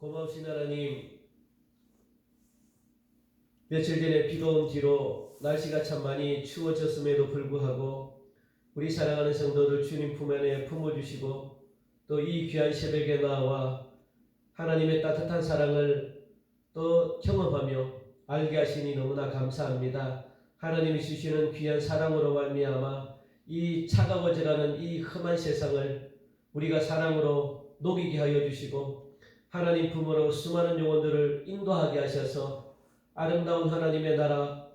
고마우신 하나님, 며칠 전에 비가 온 뒤로 날씨가 참 많이 추워졌음에도 불구하고 우리 사랑하는 성도들 주님 품 안에 품어주시고 또 이 귀한 새벽에 나와 하나님의 따뜻한 사랑을 또 경험하며 알게 하시니 너무나 감사합니다. 하나님이 주시는 귀한 사랑으로 말미암아 이 차가워져가는 이 험한 세상을 우리가 사랑으로 녹이게 하여 주시고 하나님 품으로 수많은 영혼들을 인도하게 하셔서 아름다운 하나님의 나라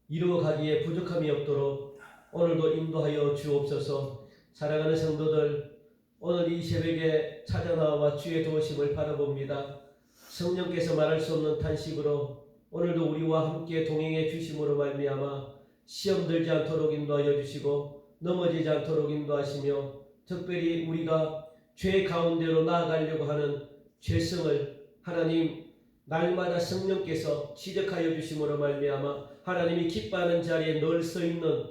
이루어가기에 부족함이 없도록 오늘도 인도하여 주옵소서. 사랑하는 성도들, 오늘 이 새벽에 찾아나와 주의 도우심을 바라봅니다. 성령께서 말할 수 없는 탄식으로 오늘도 우리와 함께 동행해 주심으로 말미암아 시험 들지 않도록 인도하여 주시고 넘어지지 않도록 인도하시며 특별히 우리가 죄 가운데로 나아가려고 하는 죄성을 하나님 날마다 성령께서 지적하여 주심으로 말미암아 하나님이 기뻐하는 자리에 늘 서 있는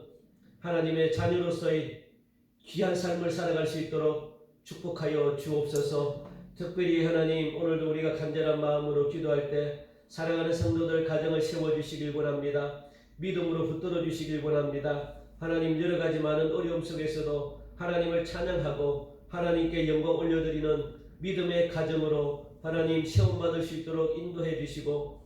하나님의 자녀로서의 귀한 삶을 살아갈 수 있도록 축복하여 주옵소서. 특별히 하나님 오늘도 우리가 간절한 마음으로 기도할 때 사랑하는 성도들 가정을 세워주시길 원합니다. 믿음으로 붙들어 주시길 원합니다. 하나님 여러 가지 많은 어려움 속에서도 하나님을 찬양하고 하나님께 영광 올려드리는 믿음의 가정으로 하나님 시험받을 수 있도록 인도해 주시고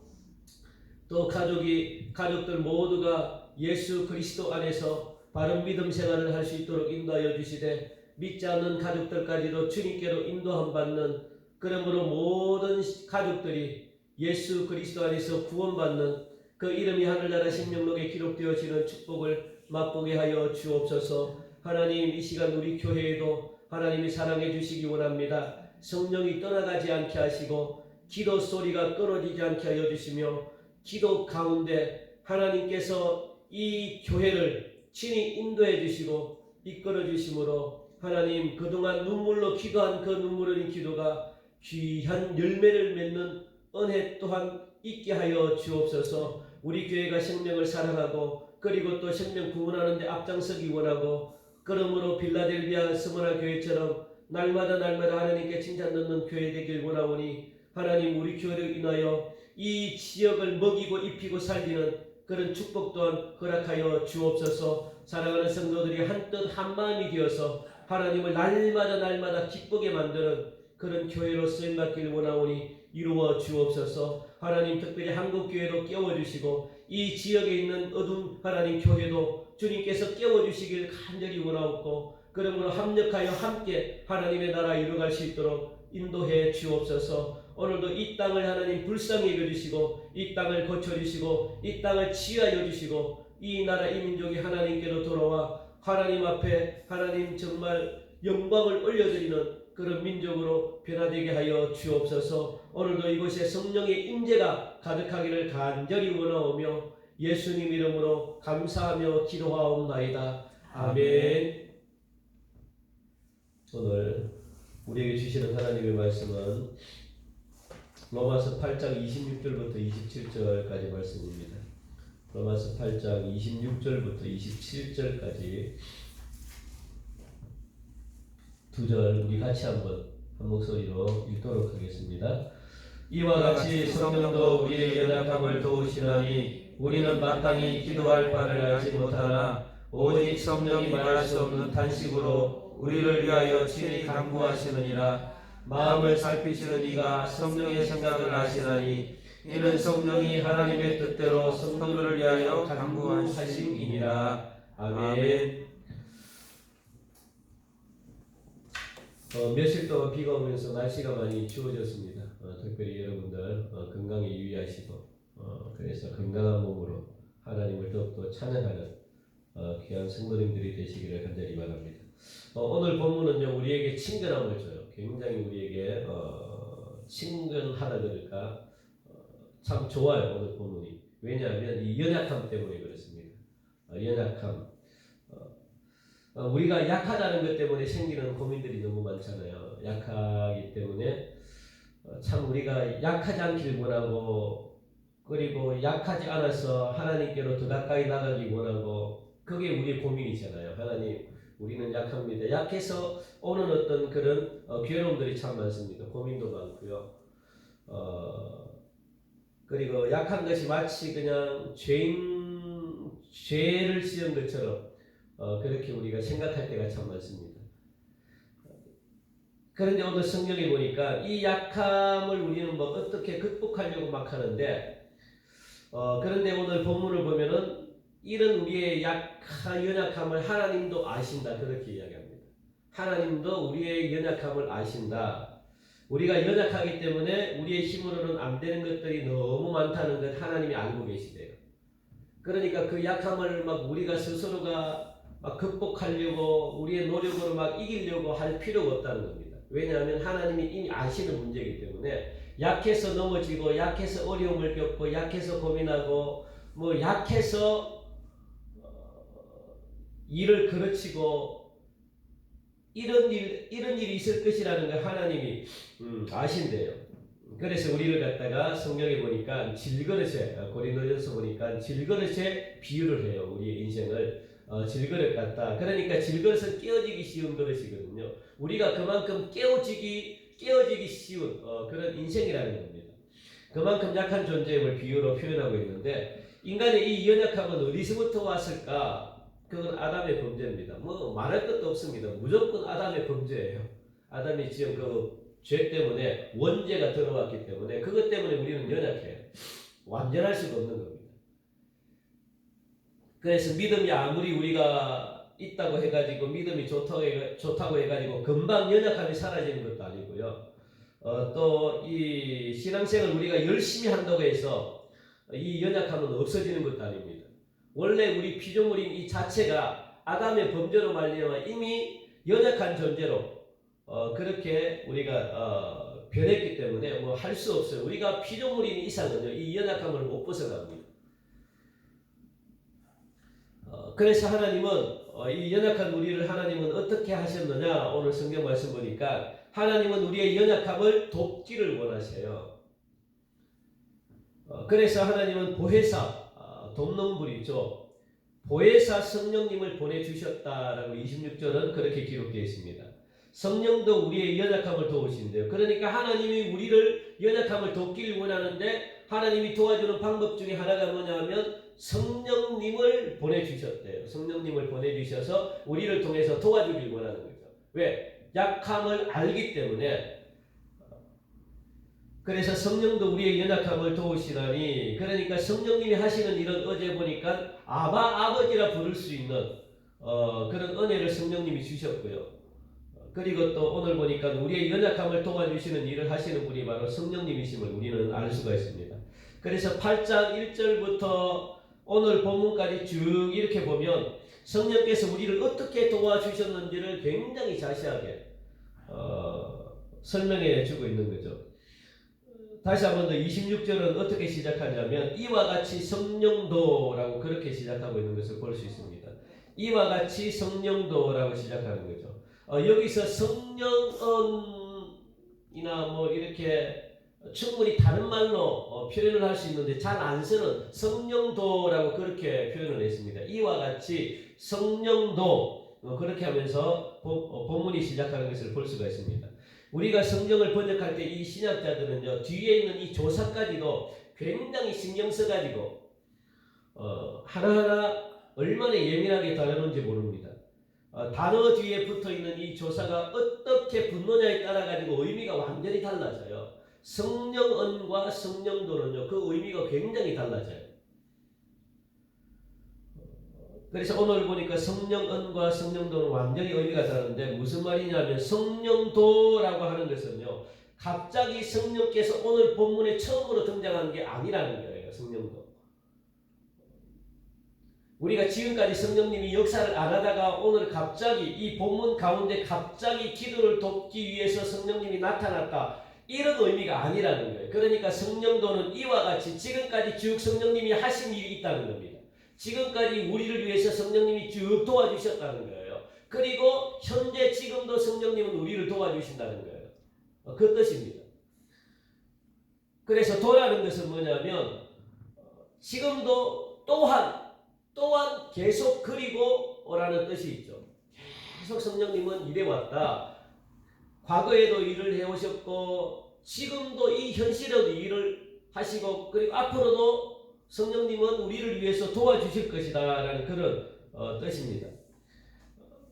또 가족들 모두가 예수 그리스도 안에서 바른 믿음 생활을 할 수 있도록 인도하여 주시되 믿지 않는 가족들까지도 주님께로 인도함 받는 그러므로 모든 가족들이 예수 그리스도 안에서 구원받는 그 이름이 하늘나라 생명록에 기록되어지는 축복을 맛보게 하여 주옵소서. 하나님 이 시간 우리 교회에도 하나님이 사랑해 주시기 원합니다. 성령이 떠나가지 않게 하시고 기도 소리가 끊어지지 않게 하여 주시며 기도 가운데 하나님께서 이 교회를 친히 인도해 주시고 이끌어 주심으로 하나님 그동안 눈물로 기도한 그 눈물 흘린 기도가 귀한 열매를 맺는 은혜 또한 있게 하여 주옵소서. 우리 교회가 생명을 사랑하고 그리고 또 생명 구원하는 데 앞장서기 원하고 그러므로 빌라델비아 스무나 교회처럼 날마다 하나님께 칭찬 듣는 교회 되길 원하오니 하나님 우리 교회를 인하여 이 지역을 먹이고 입히고 살리는 그런 축복 또한 허락하여 주옵소서. 사랑하는 성도들이 한뜻 한마음이 되어서 하나님을 날마다 기쁘게 만드는 그런 교회로 쓰임받길 원하오니 이루어 주옵소서. 하나님 특별히 한국교회도 깨워주시고 이 지역에 있는 어두운 하나님 교회도 주님께서 깨워주시길 간절히 원하옵고 그러므로 합력하여 함께 하나님의 나라 이루어갈 수 있도록 인도해 주옵소서. 오늘도 이 땅을 하나님 불쌍히 여겨주시고 이 땅을 고쳐주시고 이 땅을 치유하여 주시고 이 나라 이 민족이 하나님께로 돌아와 하나님 앞에 하나님 정말 영광을 올려드리는 그런 민족으로 변화되게 하여 주옵소서. 오늘도 이곳에 성령의 임재가 가득하기를 간절히 원하오며 예수님 이름으로 감사하며 기도하옵나이다. 아멘. 오늘 우리에게 주시는 하나님의 말씀은 로마서 8장 26절부터 27절까지 말씀입니다. 로마서 8장 26절부터 27절까지 두 절 우리 같이 한 목소리로 읽도록 하겠습니다. 이와 같이 성령도 우리의 연약함을 도우시나니 우리는 마땅히 기도할 바를 알지 못하나 오직 성령이 말할 수 없는 탄식으로 우리를 위하여 친히 간구하시느니라. 마음을 살피시는 이가 성령의 생각을 아시나니 이는 성령이 하나님의 뜻대로 성도를 위하여 간구하심이니라. 아멘. 며칠 동안 비가 오면서 날씨가 많이 추워졌습니다. 특별히 여러분들 건강에 유의하시고 그래서 건강한 몸으로 하나님을 더욱더 찬양하는 귀한 성도님들이 되시기를 간절히 바랍니다. 오늘 본문은요 우리에게 친근함을 줘요. 굉장히 우리에게 친근하다 그럴까 참 좋아요. 오늘 본문이. 왜냐하면 이 연약함 때문에 그렇습니다. 연약함. 우리가 약하다는 것 때문에 생기는 고민들이 너무 많잖아요. 약하기 때문에 참 우리가 약하지 않길 원하고 그리고 약하지 않아서 하나님께로 더 가까이 나가기 원하고 그게 우리의 고민이잖아요. 하나님 우리는 약합니다. 약해서 오는 어떤 그런 괴로움들이 참 많습니다. 고민도 많고요. 그리고 약한 것이 마치 그냥 죄를 지은 것처럼 그렇게 우리가 생각할 때가 참 많습니다. 그런데 오늘 성경에 보니까 이 약함을 우리는 뭐 어떻게 극복하려고 막 하는데 그런데 오늘 본문을 보면은 이런 우리의 연약함을 하나님도 아신다 그렇게 이야기합니다. 하나님도 우리의 연약함을 아신다. 우리가 연약하기 때문에 우리의 힘으로는 안 되는 것들이 너무 많다는 것 하나님이 알고 계시대요. 그러니까 그 약함을 막 우리가 스스로가 막 극복하려고 우리의 노력으로 막 이기려고 할 필요가 없다는 겁니다. 왜냐하면 하나님이 이미 아시는 문제이기 때문에 약해서 넘어지고 약해서 어려움을 겪고 약해서 고민하고 뭐 약해서 일을 그르치고 이런 일이 있을 것이라는 걸 하나님이 아신대요. 그래서 우리를 갖다가 성경에 보니까 질그릇에 고린도전서 보니까 질그릇에 비유를 해요. 우리의 인생을 질그릇 같다. 그러니까 질그릇은 깨어지기 쉬운 그릇이거든요. 우리가 그만큼 깨어지기 쉬운 그런 인생이라는 겁니다. 그만큼 약한 존재임을 비유로 표현하고 있는데 인간의 이 연약함은 어디서부터 왔을까? 그건 아담의 범죄입니다. 뭐 말할 것도 없습니다. 무조건 아담의 범죄예요. 아담이 지은 그 죄 때문에 원죄가 들어왔기 때문에 그것 때문에 우리는 연약해요. 완전할 수가 없는 겁니다. 그래서 믿음이 아무리 우리가 있다고 해가지고 믿음이 좋다고 해가지고 금방 연약함이 사라지는 것도 아니고요. 또 이 신앙생활 우리가 열심히 한다고 해서 이 연약함은 없어지는 것도 아닙니다. 원래 우리 피조물인 이 자체가 아담의 범죄로 말미암아 이미 연약한 존재로 그렇게 우리가 변했기 때문에 뭐 할 수 없어요. 우리가 피조물인 이상은요 이 연약함을 못 벗어납니다. 그래서 하나님은 이 연약한 우리를 하나님은 어떻게 하셨느냐 오늘 성경 말씀 보니까 하나님은 우리의 연약함을 돕기를 원하세요. 그래서 하나님은 보혜사 돕는 분이죠. 보혜사 성령님을 보내주셨다라고 26절은 그렇게 기록되어 있습니다. 성령도 우리의 연약함을 도우신대요. 그러니까 하나님이 우리를 연약함을 돕기를 원하는데 하나님이 도와주는 방법 중에 하나가 뭐냐면 성령님을 보내주셨대요. 성령님을 보내주셔서 우리를 통해서 도와주길 원하는 거죠. 왜? 약함을 알기 때문에. 그래서 성령도 우리의 연약함을 도우시나니 그러니까 성령님이 하시는 일은 어제 보니까 아버지라 부를 수 있는 그런 은혜를 성령님이 주셨고요. 그리고 또 오늘 보니까 우리의 연약함을 도와주시는 일을 하시는 분이 바로 성령님이심을 우리는 알 수가 있습니다. 그래서 8장 1절부터 오늘 본문까지 쭉 이렇게 보면 성령께서 우리를 어떻게 도와주셨는지를 굉장히 자세하게 설명해 주고 있는 거죠. 다시 한번 더 26절은 어떻게 시작하냐면 이와 같이 성령도라고 그렇게 시작하고 있는 것을 볼 수 있습니다. 이와 같이 성령도라고 시작하는 거죠. 여기서 성령은이나 뭐 이렇게 충분히 다른 말로 표현을 할 수 있는데 잘 안 쓰는 성령도라고 그렇게 표현을 했습니다. 이와 같이 성령도 그렇게 하면서 본문이 시작하는 것을 볼 수가 있습니다. 우리가 성경을 번역할 때 이 신학자들은요 뒤에 있는 이 조사까지도 굉장히 신경 써가지고 하나하나 얼마나 예민하게 다루는지 모릅니다. 단어 뒤에 붙어있는 이 조사가 어떻게 붙느냐에 따라 가지고 의미가 완전히 달라져요. 성령언과 성령도는요 그 의미가 굉장히 달라져요. 그래서 오늘 보니까 성령언과 성령도는 완전히 의미가 다른데 무슨 말이냐면 성령도라고 하는 것은요 갑자기 성령께서 오늘 본문에 처음으로 등장한 게 아니라는 거예요. 성령도 우리가 지금까지 성령님이 역사를 안 하다가 오늘 갑자기 이 본문 가운데 갑자기 기도를 돕기 위해서 성령님이 나타났다 이런 의미가 아니라는 거예요. 그러니까 성령도는 이와 같이 지금까지 쭉 성령님이 하신 일이 있다는 겁니다. 지금까지 우리를 위해서 성령님이 쭉 도와주셨다는 거예요. 그리고 현재 지금도 성령님은 우리를 도와주신다는 거예요. 그 뜻입니다. 그래서 도라는 것은 뭐냐면 지금도 또한 계속 그리고 오라는 뜻이 있죠. 계속 성령님은 일해왔다. 과거에도 일을 해오셨고 지금도 이 현실에도 일을 하시고 그리고 앞으로도 성령님은 우리를 위해서 도와주실 것이다 라는 그런 뜻입니다.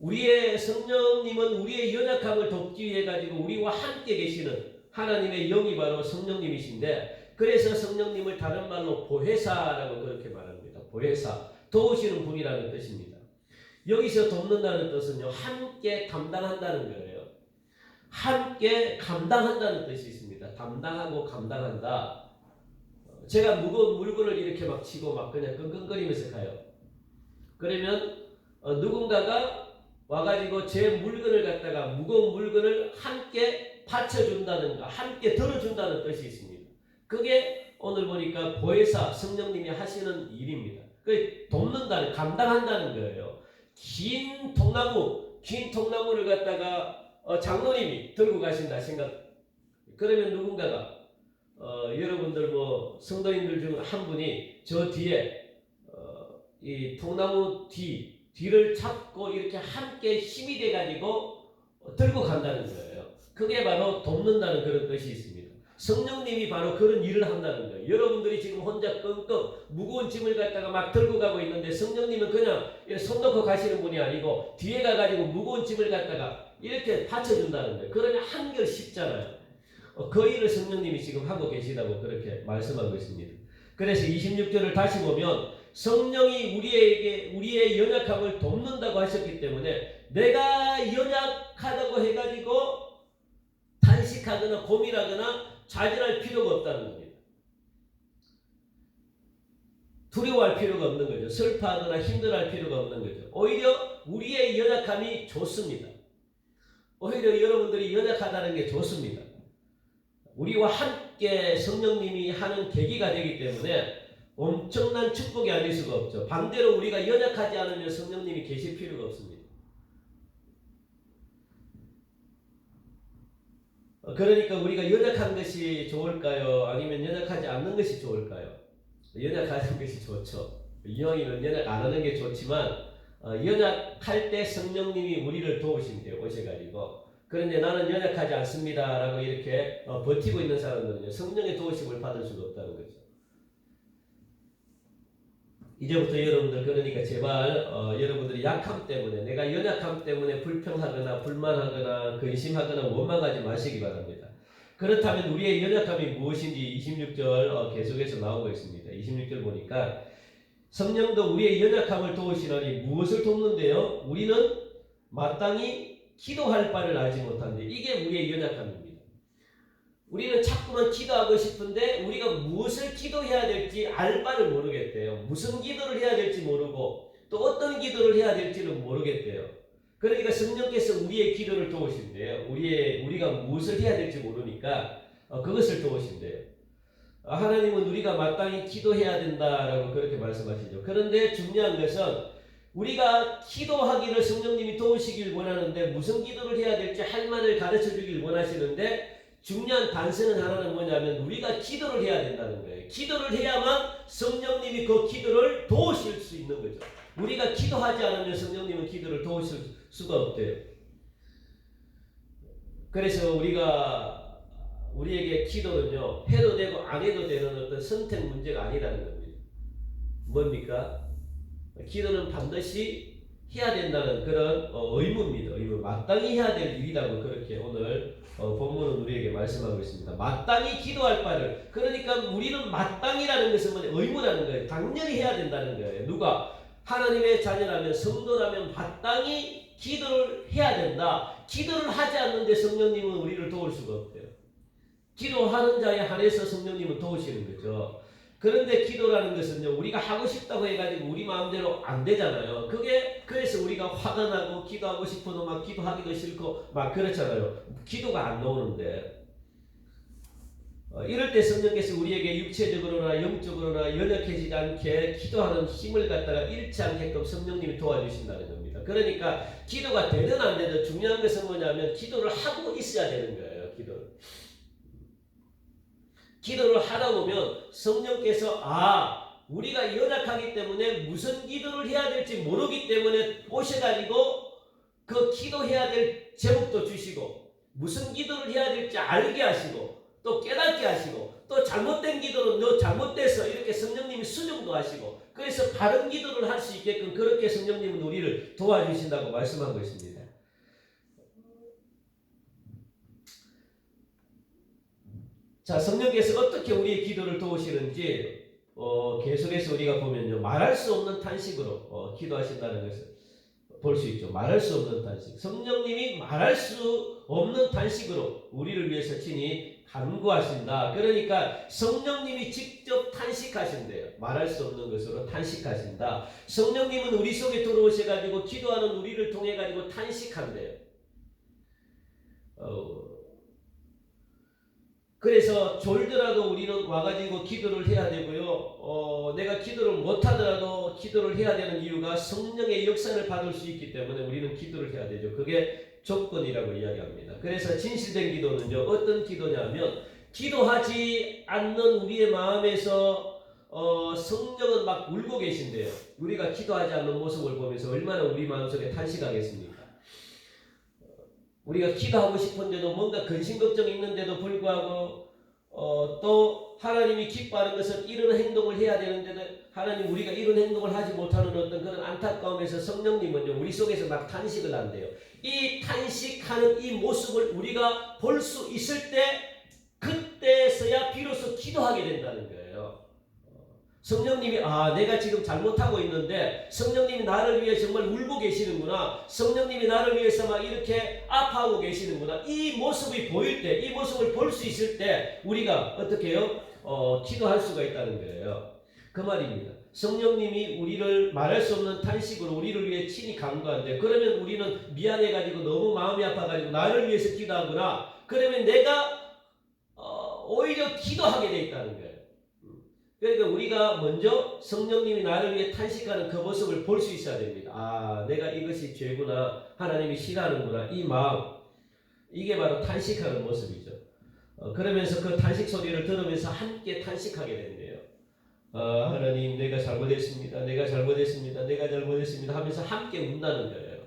우리의 성령님은 우리의 연약함을 돕기 위해 가지고 우리와 함께 계시는 하나님의 영이 바로 성령님이신데, 그래서 성령님을 다른 말로 보혜사라고 그렇게 말합니다. 보혜사, 도우시는 분이라는 뜻입니다. 여기서 돕는다는 뜻은요, 함께 감당한다는 거예요. 함께 감당한다는 뜻이 있습니다. 담당하고 감당한다. 제가 무거운 물건을 이렇게 막 치고 막 그냥 끙끙거리면서 가요. 그러면 누군가가 와가지고 제 물건을 갖다가 무거운 물건을 함께 받쳐준다는가, 함께 들어준다는 뜻이 있습니다. 그게 오늘 보니까 보혜사 성령님이 하시는 일입니다. 그 돕는다는, 감당한다는 거예요. 긴 통나무를 갖다가 장로님이 들고 가신다 생각. 그러면 누군가가 여러분들 뭐 성도님들 중 한 분이 저 뒤에 이 통나무 뒤를 잡고 이렇게 함께 힘이 돼 가지고 들고 간다는 거예요. 그게 바로 돕는다는 그런 뜻이 있습니다. 성령님이 바로 그런 일을 한다는 거예요. 여러분들이 지금 혼자 끙끙 무거운 짐을 갖다가 막 들고 가고 있는데 성령님은 그냥 손 놓고 가시는 분이 아니고 뒤에 가가지고 무거운 짐을 갖다가 이렇게 받쳐준다는 거예요. 그러면 한결 쉽잖아요. 그 일을 성령님이 지금 하고 계시다고 그렇게 말씀하고 있습니다. 그래서 26절을 다시 보면 성령이 우리의 연약함을 돕는다고 하셨기 때문에 내가 연약하다고 해가지고 탄식하거나 고민하거나 좌절할 필요가 없다는 겁니다. 두려워할 필요가 없는 거죠. 슬퍼하거나 힘들어할 필요가 없는 거죠. 오히려 우리의 연약함이 좋습니다. 오히려 여러분들이 연약하다는 게 좋습니다. 우리와 함께 성령님이 하는 계기가 되기 때문에 엄청난 축복이 아닐 수가 없죠. 반대로 우리가 연약하지 않으면 성령님이 계실 필요가 없습니다. 그러니까 우리가 연약한 것이 좋을까요? 아니면 연약하지 않는 것이 좋을까요? 연약하는 것이 좋죠. 이왕이면 연약 안 하는 게 좋지만 연약할 때 성령님이 우리를 도우신대요. 오셔가지고. 그런데 나는 연약하지 않습니다 라고 이렇게 버티고 있는 사람들은요, 성령의 도우심을 받을 수가 없다는 거죠. 이제부터 여러분들 그러니까 제발 여러분들이 약함 때문에, 내가 연약함 때문에 불평하거나 불만하거나 근심하거나 원망하지 마시기 바랍니다. 그렇다면 우리의 연약함이 무엇인지 26절 계속해서 나오고 있습니다. 26절 보니까 성령도 우리의 연약함을 도우시나니 무엇을 돕는데요? 우리는 마땅히 기도할 바를 알지 못한데, 이게 우리의 연약함입니다. 우리는 자꾸만 기도하고 싶은데 우리가 무엇을 기도해야 될지 알 바를 모르겠대요. 무슨 기도를 해야 될지 모르고 또 어떤 기도를 해야 될지는 모르겠대요. 그러니까 성령께서 우리의 기도를 도우신대요. 우리가 무엇을 해야 될지 모르니까 그것을 도우신대요. 하나님은 우리가 마땅히 기도해야 된다라고 그렇게 말씀하시죠. 그런데 중요한 것은 우리가 기도하기를 성령님이 도우시길 원하는데 무슨 기도를 해야 될지 할 만을 가르쳐 주길 원하시는데, 중요한 단서는 하나는 뭐냐면 우리가 기도를 해야 된다는 거예요. 기도를 해야만 성령님이 그 기도를 도우실 수 있는 거죠. 우리가 기도하지 않으면 성령님은 기도를 도우실 수가 없대요. 그래서 우리에게 기도는요, 해도 되고 안 해도 되는 어떤 선택 문제가 아니라는 겁니다. 뭡니까? 기도는 반드시 해야 된다는 그런 의무입니다. 의무. 마땅히 해야 될 일이라고 그렇게 오늘 본문은 우리에게 말씀하고 있습니다. 마땅히 기도할 바를. 그러니까 우리는 마땅히라는 것은 뭐냐? 의무라는 거예요. 당연히 해야 된다는 거예요. 누가? 하나님의 자녀라면, 성도라면 마땅히 기도를 해야 된다. 기도를 하지 않는데 성령님은 우리를 도울 수가 없대요. 기도하는 자에 한해서 성령님은 도우시는 거죠. 그런데 기도라는 것은요, 우리가 하고 싶다고 해가지고 우리 마음대로 안 되잖아요. 그래서 우리가 화가 나고 기도하고 싶어도 막 기도하기도 싫고 막 그렇잖아요. 기도가 안 나오는데. 이럴 때 성령께서 우리에게 육체적으로나 영적으로나 연약해지지 않게 기도하는 힘을 갖다가 잃지 않게끔 성령님이 도와주신다는 겁니다. 그러니까 기도가 되든 안 되든 중요한 것은 뭐냐면 기도를 하고 있어야 되는 거예요. 기도를 하다 보면 성령께서 우리가 연약하기 때문에 무슨 기도를 해야 될지 모르기 때문에 오셔가지고 그 기도해야 될 제목도 주시고 무슨 기도를 해야 될지 알게 하시고 또 깨닫게 하시고 또 잘못된 기도는 너 잘못돼서 이렇게 성령님이 수정도 하시고 그래서 바른 기도를 할 수 있게끔 그렇게 성령님은 우리를 도와주신다고 말씀한 것입니다. 자, 성령께서 어떻게 우리의 기도를 도우시는지 계속해서 우리가 보면요. 말할 수 없는 탄식으로 기도하신다는 것을 볼 수 있죠. 말할 수 없는 탄식. 성령님이 말할 수 없는 탄식으로 우리를 위해서 친히 간구하신다. 그러니까 성령님이 직접 탄식하신대요. 말할 수 없는 것으로 탄식하신다. 성령님은 우리 속에 들어오셔가지고 기도하는 우리를 통해가지고 탄식한대요. 그래서 졸더라도 우리는 와가지고 기도를 해야 되고요. 내가 기도를 못하더라도 기도를 해야 되는 이유가 성령의 역사를 받을 수 있기 때문에 우리는 기도를 해야 되죠. 그게 조건이라고 이야기합니다. 그래서 진실된 기도는요. 어떤 기도냐면 기도하지 않는 우리의 마음에서 성령은 막 울고 계신데요. 우리가 기도하지 않는 모습을 보면서 얼마나 우리 마음속에 탄식하겠습니까? 우리가 기도하고 싶은데도 뭔가 근심 걱정이 있는데도 불구하고 또 하나님이 기뻐하는 것은 이런 행동을 해야 되는데도 하나님 우리가 이런 행동을 하지 못하는 어떤 그런 안타까움에서 성령님은요 우리 속에서 막 탄식을 한대요. 이 탄식하는 이 모습을 우리가 볼 수 있을 때 그때서야 비로소 기도하게 된다는 거예요. 성령님이 내가 지금 잘못하고 있는데 성령님이 나를 위해 정말 울고 계시는구나. 성령님이 나를 위해서 막 이렇게 아파하고 계시는구나. 이 모습이 보일 때, 이 모습을 볼 수 있을 때 우리가 어떻게 해요? 기도할 수가 있다는 거예요. 그 말입니다. 성령님이 우리를 말할 수 없는 탄식으로 우리를 위해 친히 간구한대. 그러면 우리는 미안해가지고 너무 마음이 아파가지고 나를 위해서 기도하구나. 그러면 내가 오히려 기도하게 돼 있다는 거예요. 그러니까 우리가 먼저 성령님이 나를 위해 탄식하는 그 모습을 볼 수 있어야 됩니다. 내가 이것이 죄구나. 하나님이 싫어하는구나. 이 마음. 이게 바로 탄식하는 모습이죠. 그러면서 그 탄식 소리를 들으면서 함께 탄식하게 된대요. 하나님 내가 잘못했습니다. 내가 잘못했습니다. 내가 잘못했습니다. 하면서 함께 운다는 거예요.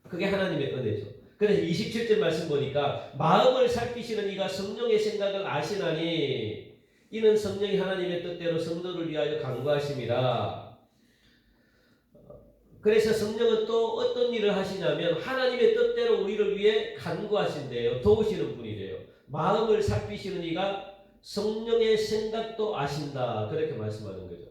그게 하나님의 은혜죠. 그래서 27절 말씀 보니까 마음을 살피시는 이가 성령의 생각을 아시나니 이는 성령이 하나님의 뜻대로 성도를 위하여 간구하심이라. 그래서 성령은 또 어떤 일을 하시냐면 하나님의 뜻대로 우리를 위해 간구하신대요. 도우시는 분이래요. 마음을 살피시는 이가 성령의 생각도 아신다. 그렇게 말씀하는 거죠.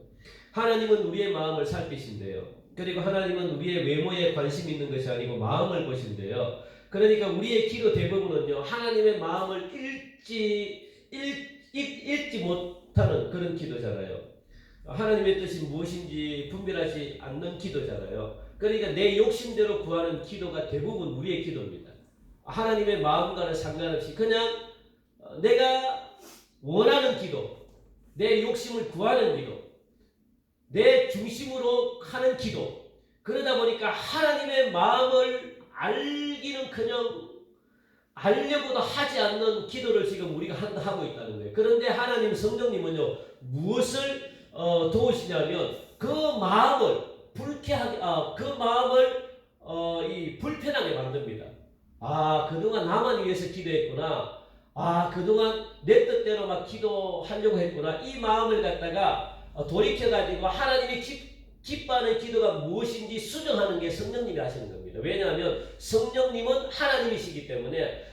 하나님은 우리의 마음을 살피신대요. 그리고 하나님은 우리의 외모에 관심 있는 것이 아니고 마음을 보신대요. 그러니까 우리의 기도 대부분은요. 하나님의 마음을 읽지 못하는 그런 기도잖아요. 하나님의 뜻이 무엇인지 분별하지 않는 기도잖아요. 그러니까 내 욕심대로 구하는 기도가 대부분 우리의 기도입니다. 하나님의 마음과는 상관없이 그냥 내가 원하는 기도, 내 욕심을 구하는 기도, 내 중심으로 하는 기도. 그러다 보니까 하나님의 마음을 알기는커녕 알려고도 하지 않는 기도를 지금 우리가 하고 있다는 거예요. 그런데 하나님 성령님은요 무엇을 도우시냐면 그 마음을 불쾌하게, 그 마음을 불편하게 만듭니다. 그동안 나만 위해서 기도했구나. 그동안 내 뜻대로 막 기도하려고 했구나. 이 마음을 갖다가 돌이켜가지고 하나님이 기뻐하는 기도가 무엇인지 수정하는 게 성령님이 하시는 겁니다. 왜냐하면 성령님은 하나님이시기 때문에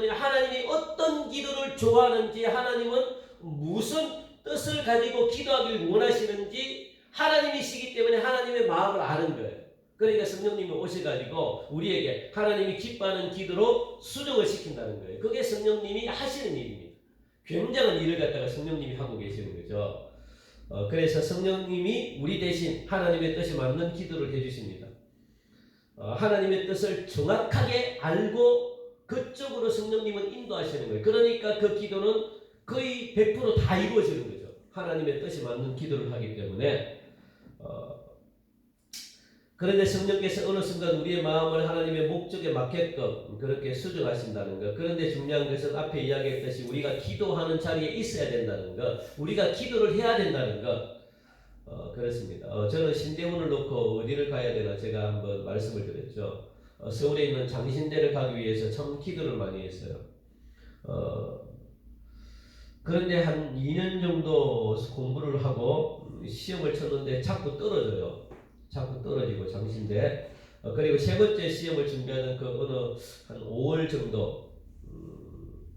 하나님이 어떤 기도를 좋아하는지 하나님은 무슨 뜻을 가지고 기도하길 원하시는지 하나님이시기 때문에 하나님의 마음을 아는 거예요. 그러니까 성령님이 오셔가지고 우리에게 하나님이 기뻐하는 기도로 수정을 시킨다는 거예요. 그게 성령님이 하시는 일입니다. 굉장한 일을 갖다가 성령님이 하고 계시는 거죠. 그래서 성령님이 우리 대신 하나님의 뜻이 맞는 기도를 해주십니다. 하나님의 뜻을 정확하게 알고 그쪽으로 성령님은 인도하시는 거예요. 그러니까 그 기도는 거의 100%다 이루어지는 거죠. 하나님의 뜻이 맞는 기도를 하기 때문에. 그런데 성령께서 어느 순간 우리의 마음을 하나님의 목적에 맞게끔 그렇게 수정하신다는 것. 그런데 중요한 것은 앞에 이야기했듯이 우리가 기도하는 자리에 있어야 된다는 것. 우리가 기도를 해야 된다는 것. 그렇습니다. 저는 신대문을 놓고 어디를 가야 되나 제가 한번 말씀을 드렸죠. 서울에 있는 장신대를 가기 위해서 참 기도를 많이 했어요. 그런데 한 2년 정도 공부를 하고 시험을 쳤는데 자꾸 떨어져요. 자꾸 떨어지고 장신대. 그리고 세 번째 시험을 준비하는 그 어느 한 5월 정도.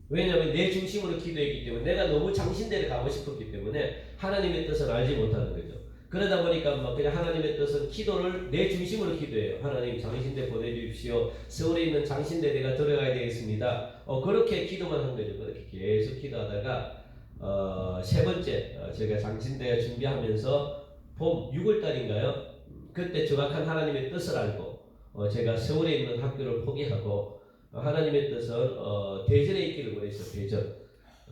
왜냐하면 내 중심으로 기도했기 때문에 내가 너무 장신대를 가고 싶었기 때문에 하나님의 뜻을 알지 못하는 거죠. 그러다 보니까 막 그냥 하나님의 뜻은 기도를 내 중심으로 기도해요. 하나님 장신대 보내주십시오. 서울에 있는 장신대 내가 들어가야 되겠습니다. 그렇게 기도만 한 거죠. 그렇게 계속 기도하다가 세 번째 제가 장신대 준비하면서 봄 6월 달인가요? 그때 정확한 하나님의 뜻을 알고 제가 서울에 있는 학교를 포기하고 하나님의 뜻은 대전에 있기를 원했어요. 대전.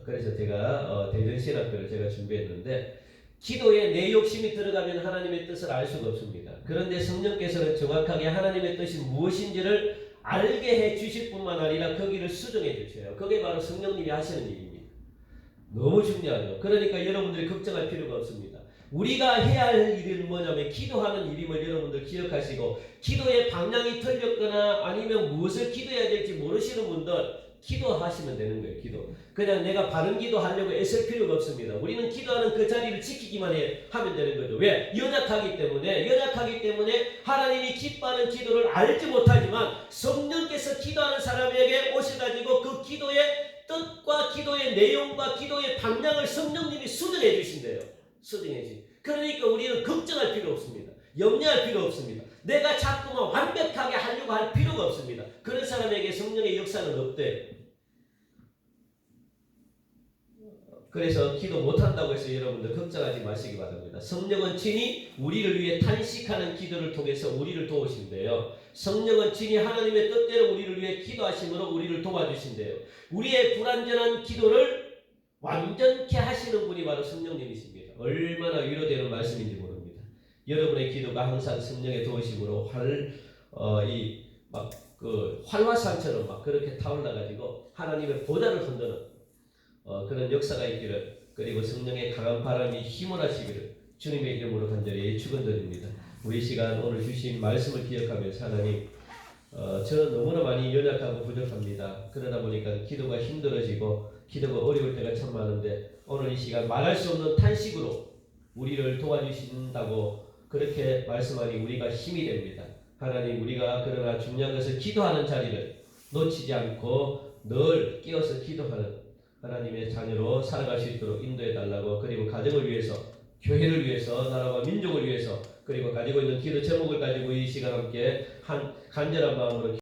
그래서 제가 대전 신학교를 제가 준비했는데 기도에 내 욕심이 들어가면 하나님의 뜻을 알 수가 없습니다. 그런데 성령께서는 정확하게 하나님의 뜻이 무엇인지를 알게 해 주실 뿐만 아니라 거기를 수정해 주셔요. 그게 바로 성령님이 하시는 일입니다. 너무 중요하죠. 그러니까 여러분들이 걱정할 필요가 없습니다. 우리가 해야 할 일은 뭐냐면 기도하는 일임을 여러분들 기억하시고 기도의 방향이 틀렸거나 아니면 무엇을 기도해야 될지 모르시는 분들 기도하시면 되는 거예요. 기도. 그냥 내가 바른 기도하려고 애쓸 필요가 없습니다. 우리는 기도하는 그 자리를 지키기만 하면 되는 거죠. 왜? 연약하기 때문에 하나님이 기뻐하는 기도를 알지 못하지만 성령께서 기도하는 사람에게 오셔가지고 그 기도의 뜻과 기도의 내용과 기도의 방향을 성령님이 수정해 주신대요. 수정해 주신. 그러니까 우리는 걱정할 필요 없습니다. 염려할 필요 없습니다. 내가 자꾸만 완벽하게 하려고 할 필요가 없습니다. 그런 사람에게 성령의 역사는 없대요. 그래서 기도 못한다고 해서 여러분들 걱정하지 마시기 바랍니다. 성령은 친히 우리를 위해 탄식하는 기도를 통해서 우리를 도우신대요. 성령은 친히 하나님의 뜻대로 우리를 위해 기도하심으로 우리를 도와주신대요. 우리의 불완전한 기도를 완전케 하시는 분이 바로 성령님이십니다. 얼마나 위로되는 말씀인지 모릅니다. 여러분의 기도가 항상 성령의 도우심으로 활화산처럼 막 그렇게 타올라가지고 하나님의 보좌를 흔드는 그런 역사가 있기를, 그리고 성령의 강한 바람이 힘을 하시기를 주님의 이름으로 간절히 축원드립니다. 우리 시간 오늘 주신 말씀을 기억하면서 하나님, 저는 너무나 많이 연약하고 부족합니다. 그러다 보니까 기도가 힘들어지고 기도가 어려울 때가 참 많은데 오늘 이 시간 말할 수 없는 탄식으로 우리를 도와주신다고 그렇게 말씀하니 우리가 힘이 됩니다. 하나님, 우리가 그러나 중요한 것은 기도하는 자리를 놓치지 않고 늘 깨어서 기도하는 하나님의 자녀로 살아갈 수 있도록 인도해 달라고, 그리고 가정을 위해서, 교회를 위해서, 나라와 민족을 위해서, 그리고 가지고 있는 기도 제목을 가지고 이 시간 함께 간절한 마음으로